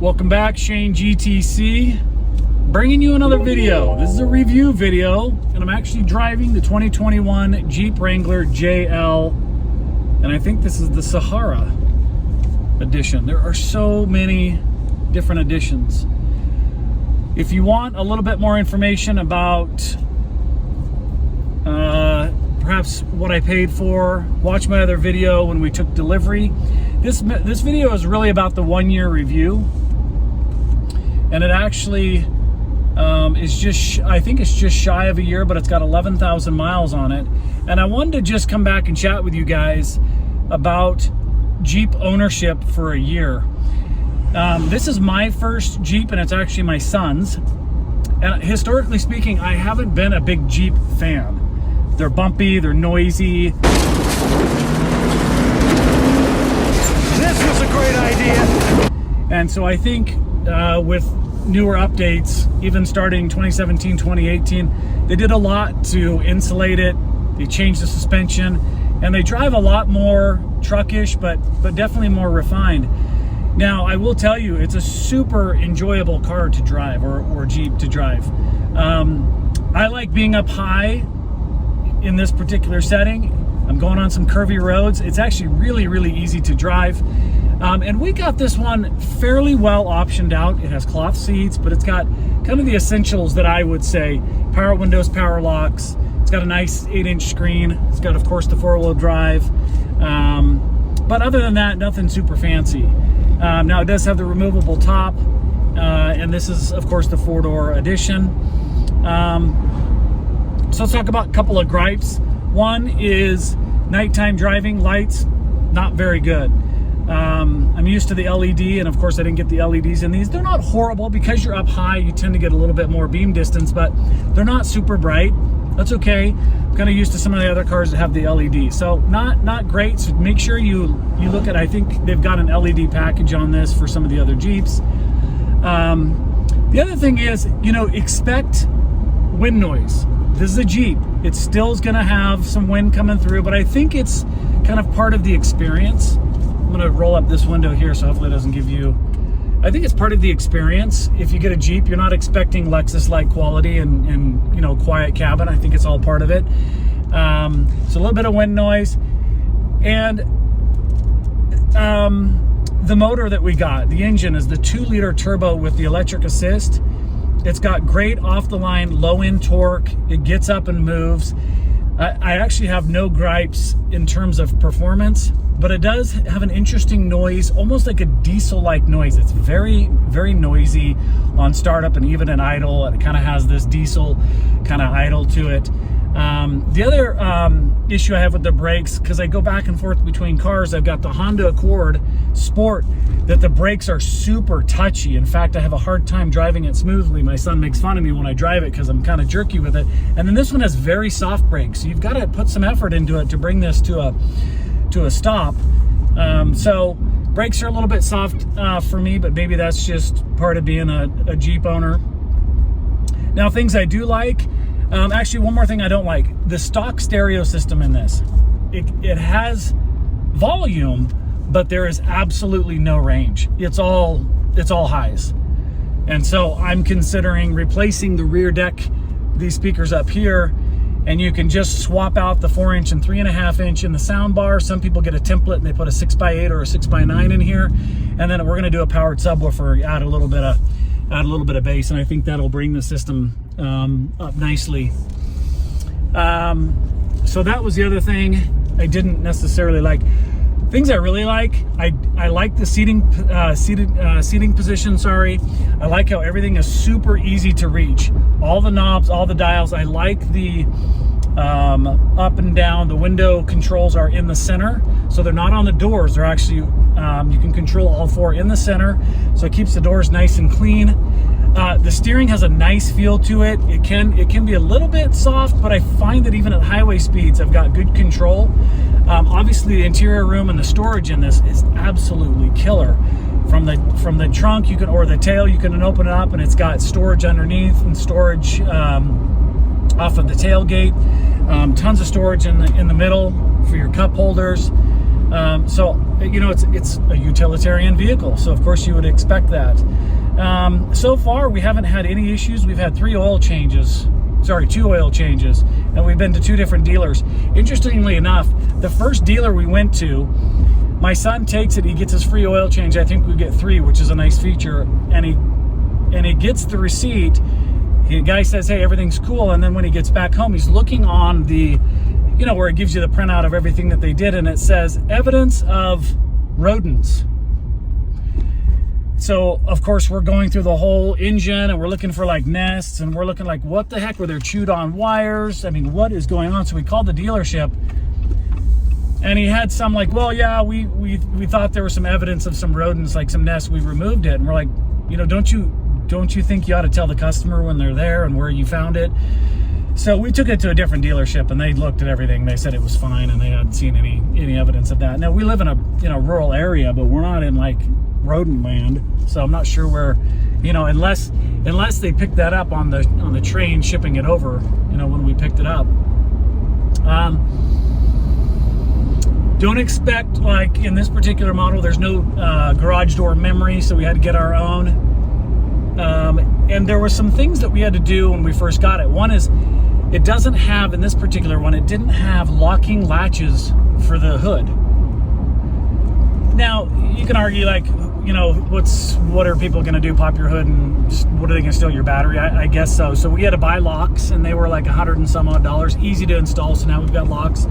Welcome back, Shane GTC, bringing you another video. This is a review video, and I'm actually driving the 2021 Jeep Wrangler JL, and I think this is the Sahara edition. There are so many different editions. If you want a little bit more information about perhaps what I paid for, watch my other video when we took delivery. This video is really about the 1 year review, and it actually is just, I think it's just shy of a year, but it's got 11,000 miles on it. And I wanted to just come back and chat with you guys about Jeep ownership for a year. This is my first Jeep, and it's actually my son's. And historically speaking, I haven't been a big Jeep fan. They're bumpy, they're noisy. This was a great idea. And so I think with newer updates, even starting 2017, 2018, they did a lot to insulate it. They changed the suspension, and they drive a lot more truckish, but definitely more refined. Now, I will tell you, it's a super enjoyable car to drive, or Jeep to drive. I like being up high in this particular setting. I'm going on some curvy roads. It's actually really, really easy to drive. And we got this one fairly well optioned out. It has cloth seats, but it's got kind of the essentials that I would say. Power windows, power locks. It's got a nice 8-inch screen. It's got, of course, the 4-wheel drive. But other than that, nothing super fancy. Now, it does have the removable top, and this is, of course, the 4-door edition. So let's talk about a couple of gripes. One is nighttime driving lights, not very good. I'm used to the LED, and of course I didn't get the LEDs in these. They're not horrible. Because you're up high, you tend to get a little bit more beam distance, but they're not super bright. That's okay. I'm kind of used to some of the other cars that have the LED. So not great. So make sure you look at, I think they've got an LED package on this for some of the other Jeeps. The other thing is, expect wind noise. This is a Jeep. It still is going to have some wind coming through, but I think it's kind of part of the experience. I'm going to roll up this window here, so hopefully it doesn't give you... I think it's part of the experience. If you get a Jeep, you're not expecting Lexus-like quality and quiet cabin. I think it's all part of it. So a little bit of wind noise. And the motor that we got, the engine, is the 2-liter turbo with the electric assist. It's got great off-the-line low-end torque. It gets up and moves. I actually have no gripes in terms of performance, but it does have an interesting noise, almost like a diesel-like noise. It's very, very noisy on startup and even in idle. It kind of has this diesel kind of idle to it. The other issue I have with the brakes, because I go back and forth between cars, I've got the Honda Accord Sport, that the brakes are super touchy. In fact, I have a hard time driving it smoothly. My son makes fun of me when I drive it because I'm kind of jerky with it. And then this one has very soft brakes, so you've got to put some effort into it to bring this to a stop. So brakes are a little bit soft for me, but maybe that's just part of being a Jeep owner. Now, things I do like, actually one more thing I don't like, the stock stereo system in this. It has volume, but there is absolutely no range. It's all highs. And so I'm considering replacing the rear deck, these speakers up here, and you can just swap out the 4-inch and 3.5-inch in the sound bar. Some people get a template and they put a 6x8 or a 6x9 in here, and then we're going to do a powered subwoofer, add a little bit of bass, and I think that'll bring the system up nicely. So that was the other thing I didn't necessarily like. Things I really like, I like the seating position, sorry. I like how everything is super easy to reach. All the knobs, all the dials. I like the up and down. The window controls are in the center, so they're not on the doors. They're actually, you can control all 4 in the center, so it keeps the doors nice and clean. The steering has a nice feel to it. It can be a little bit soft, but I find that even at highway speeds, I've got good control. Obviously, the interior room and the storage in this is absolutely killer. From the trunk, or the tail, you can open it up, and it's got storage underneath and storage off of the tailgate. Tons of storage in the middle for your cup holders. So, you know, it's a utilitarian vehicle, so of course you would expect that. So far, we haven't had any issues. We've had 2 oil changes, and we've been to 2 different dealers. Interestingly enough, the first dealer we went to, my son takes it, he gets his free oil change. I think we get 3, which is a nice feature, and he gets the receipt. The guy says, hey, everything's cool, and then when he gets back home, he's looking on the, you know, where it gives you the printout of everything that they did, and it says evidence of rodents. So of course we're going through the whole engine and we're looking for like nests, and we're looking like, what the heck, were there chewed on wires? I mean, what is going on? So we called the dealership, and he had some like, well, yeah, we thought there was some evidence of some rodents, like some nests, we removed it. And we're like, you know, don't you think you ought to tell the customer when they're there and where you found it? So we took it to a different dealership, and they looked at everything. They said it was fine, and they hadn't seen any evidence of that. Now, we live in a, you know, rural area, but we're not in like rodent land, so I'm not sure where, you know, unless they picked that up on the train shipping it over, you know, when we picked it up. Don't expect, like in this particular model, there's no garage door memory, so we had to get our own. And there were some things that we had to do when we first got it. One is, it doesn't have, in this particular one, it didn't have locking latches for the hood. Now, you can argue, like, you know, what are people going to do, pop your hood, and what are they going to steal, your battery? I guess so. So we had to buy locks, and they were like $100 and some odd, easy to install, so now we've got locks.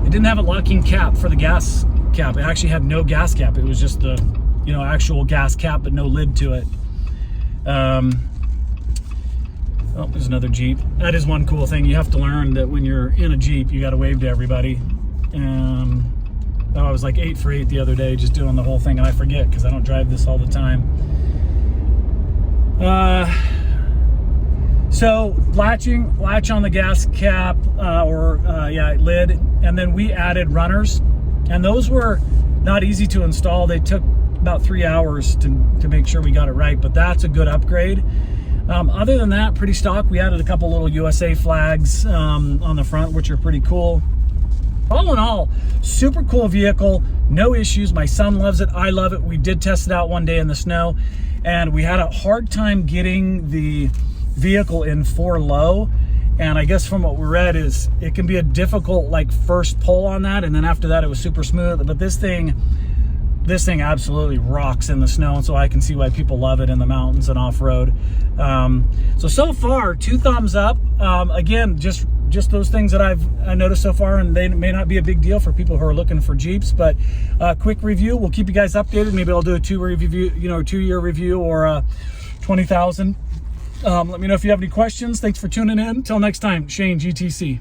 It didn't have a locking cap for the gas cap. It actually had no gas cap. It was just the, you know, actual gas cap, but no lid to it. Oh, there's another Jeep. That is one cool thing. You have to learn that when you're in a Jeep, you got to wave to everybody. I was like 8 for 8 the other day, just doing the whole thing, and I forget because I don't drive this all the time. So latch on the gas cap, lid, and then we added runners, and those were not easy to install. They took about 3 hours to make sure we got it right, but that's a good upgrade. Other than that, pretty stock. We added a couple little USA flags on the front, which are pretty cool. All in all, super cool vehicle, no issues. My son loves it, I love it. We did test it out one day in the snow, and we had a hard time getting the vehicle in 4 low. And I guess from what we read is it can be a difficult like first pull on that, and then after that it was super smooth. But this thing absolutely rocks in the snow, and so I can see why people love it in the mountains and off-road. So far, 2 thumbs up. Again, just those things that I noticed so far, and they may not be a big deal for people who are looking for Jeeps, but quick review. We'll keep you guys updated. Maybe I'll do a 2-year review or 20,000. Let me know if you have any questions. Thanks for tuning in. Until next time, Shane, GTC.